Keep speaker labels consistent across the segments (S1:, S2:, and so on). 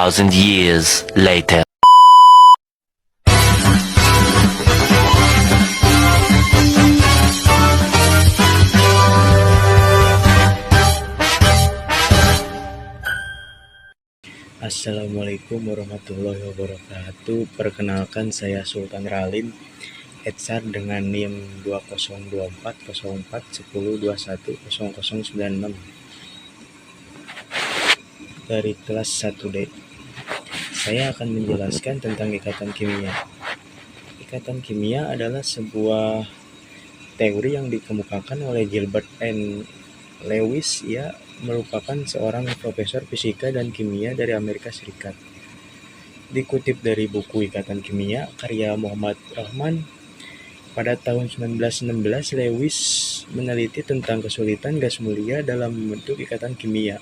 S1: 2,000 years later.
S2: Assalamualaikum warahmatullahi wabarakatuh. Perkenalkan, saya Sultan Ralim, Etsar dengan NIM 20240410210096 dari kelas 1D. Saya akan menjelaskan tentang ikatan kimia. Ikatan kimia adalah sebuah teori yang dikemukakan oleh Gilbert N. Lewis. Ia merupakan seorang profesor fisika dan kimia dari Amerika Serikat. Dikutip dari buku Ikatan Kimia karya Muhammad Rahman, pada tahun 1916 Lewis meneliti tentang kesulitan gas mulia dalam membentuk ikatan kimia.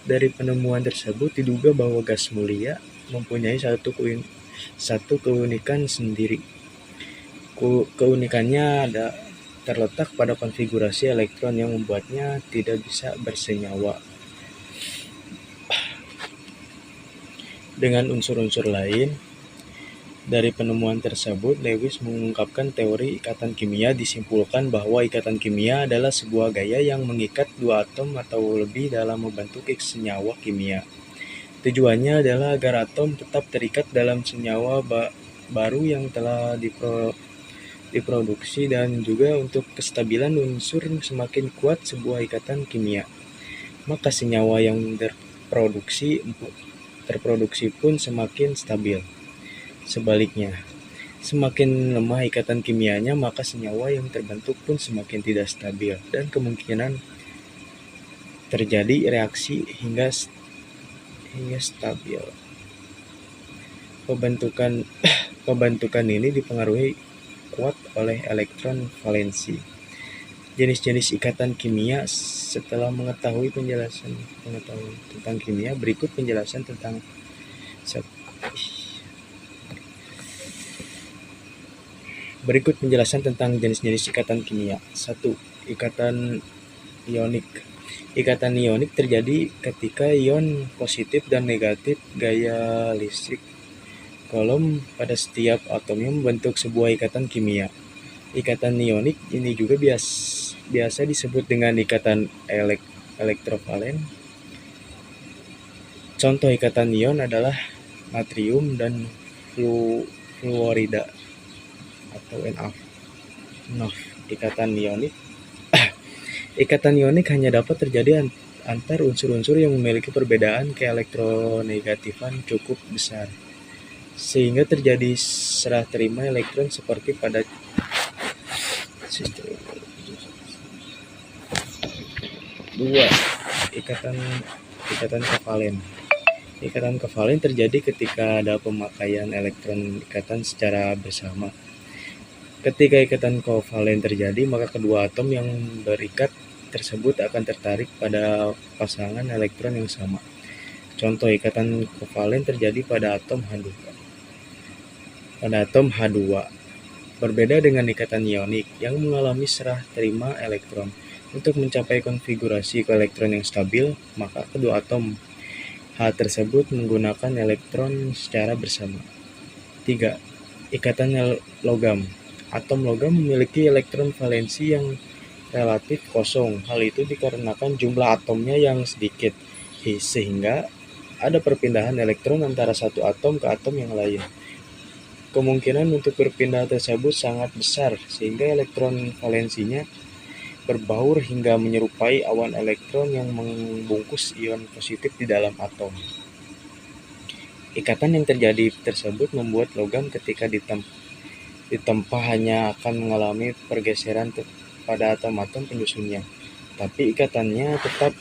S2: Dari penemuan tersebut diduga bahwa gas mulia mempunyai satu keunikan sendiri. Keunikannya terletak pada konfigurasi elektron yang membuatnya tidak bisa bersenyawa dengan unsur-unsur lain. Dari penemuan tersebut, Lewis mengungkapkan teori ikatan kimia. Disimpulkan bahwa ikatan kimia adalah sebuah gaya yang mengikat dua atom atau lebih dalam membentuk senyawa kimia. Tujuannya adalah agar atom tetap terikat dalam senyawa baru yang telah diproduksi, dan juga untuk kestabilan unsur semakin kuat sebuah ikatan kimia, maka senyawa yang terproduksi pun semakin stabil. Sebaliknya, semakin lemah ikatan kimianya, maka senyawa yang terbentuk pun semakin tidak stabil, dan kemungkinan terjadi reaksi hingga stabil. Pembentukan ini dipengaruhi kuat oleh elektron valensi. Jenis-jenis ikatan kimia. Setelah mengetahui penjelasan tentang kimia, berikut penjelasan tentang jenis-jenis ikatan kimia. 1. Ikatan ionik. Ikatan ionik terjadi ketika ion positif dan negatif gaya listrik Coulomb pada setiap atomnya membentuk sebuah ikatan kimia. Ikatan ionik ini juga biasa disebut dengan ikatan elektrovalen. Contoh ikatan ion adalah natrium dan fluorida atau NaF. Ikatan ionik hanya dapat terjadi antar unsur-unsur yang memiliki perbedaan keelektronegatifan cukup besar, sehingga terjadi serah terima elektron seperti pada sistem. 2. Ikatan kovalen. Ikatan kovalen terjadi ketika ada pemakaian elektron ikatan secara bersama. Ketika ikatan kovalen terjadi, maka kedua atom yang berikat tersebut akan tertarik pada pasangan elektron yang sama. Contoh ikatan kovalen terjadi pada atom H2. Berbeda dengan ikatan ionik yang mengalami serah terima elektron. Untuk mencapai konfigurasi elektron yang stabil, maka kedua atom H tersebut menggunakan elektron secara bersama. 3. Ikatan logam. Atom logam memiliki elektron valensi yang relatif kosong. Hal itu dikarenakan jumlah atomnya yang sedikit, sehingga ada perpindahan elektron antara satu atom ke atom yang lain. Kemungkinan untuk berpindah tersebut sangat besar, sehingga elektron valensinya berbaur hingga menyerupai awan elektron yang membungkus ion positif di dalam atom. Ikatan yang terjadi tersebut membuat logam ketika ditempa hanya akan mengalami pergeseran pada atom-atom penyusunnya, tapi ikatannya tetap.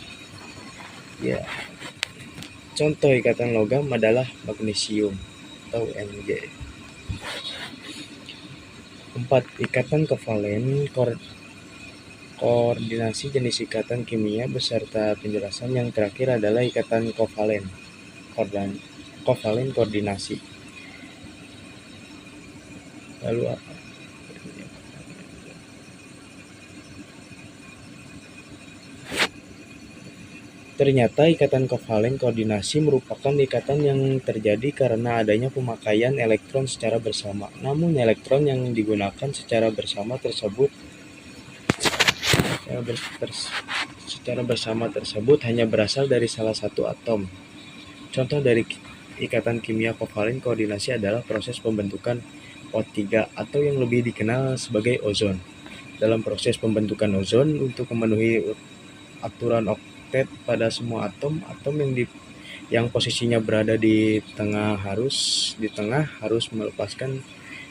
S2: Contoh ikatan logam adalah magnesium atau Mg. 4. Ikatan kovalen. Koordinasi jenis ikatan kimia beserta penjelasan. Yang terakhir adalah ikatan kovalen. Koordinasi. Lalu apa? Ternyata ikatan kovalen koordinasi merupakan ikatan yang terjadi karena adanya pemakaian elektron secara bersama. Namun elektron yang digunakan secara bersama tersebut hanya berasal dari salah satu atom. Contoh dari ikatan kimia kovalen koordinasi adalah proses pembentukan O3 atau yang lebih dikenal sebagai ozon. Dalam proses pembentukan ozon, untuk memenuhi aturan oktet pada semua atom yang posisinya berada di tengah harus melepaskan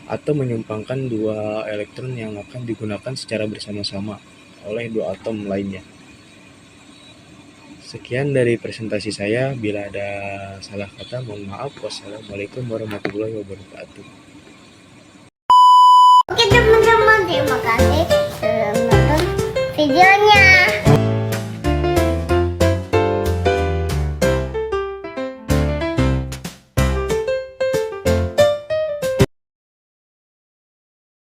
S2: atau menyumbangkan dua elektron yang akan digunakan secara bersama-sama oleh dua atom lainnya. Sekian dari presentasi saya. Bila ada salah kata, mohon maaf. Wassalamualaikum warahmatullahi wabarakatuh.
S3: Oke teman-teman, terima kasih sudah menonton videonya.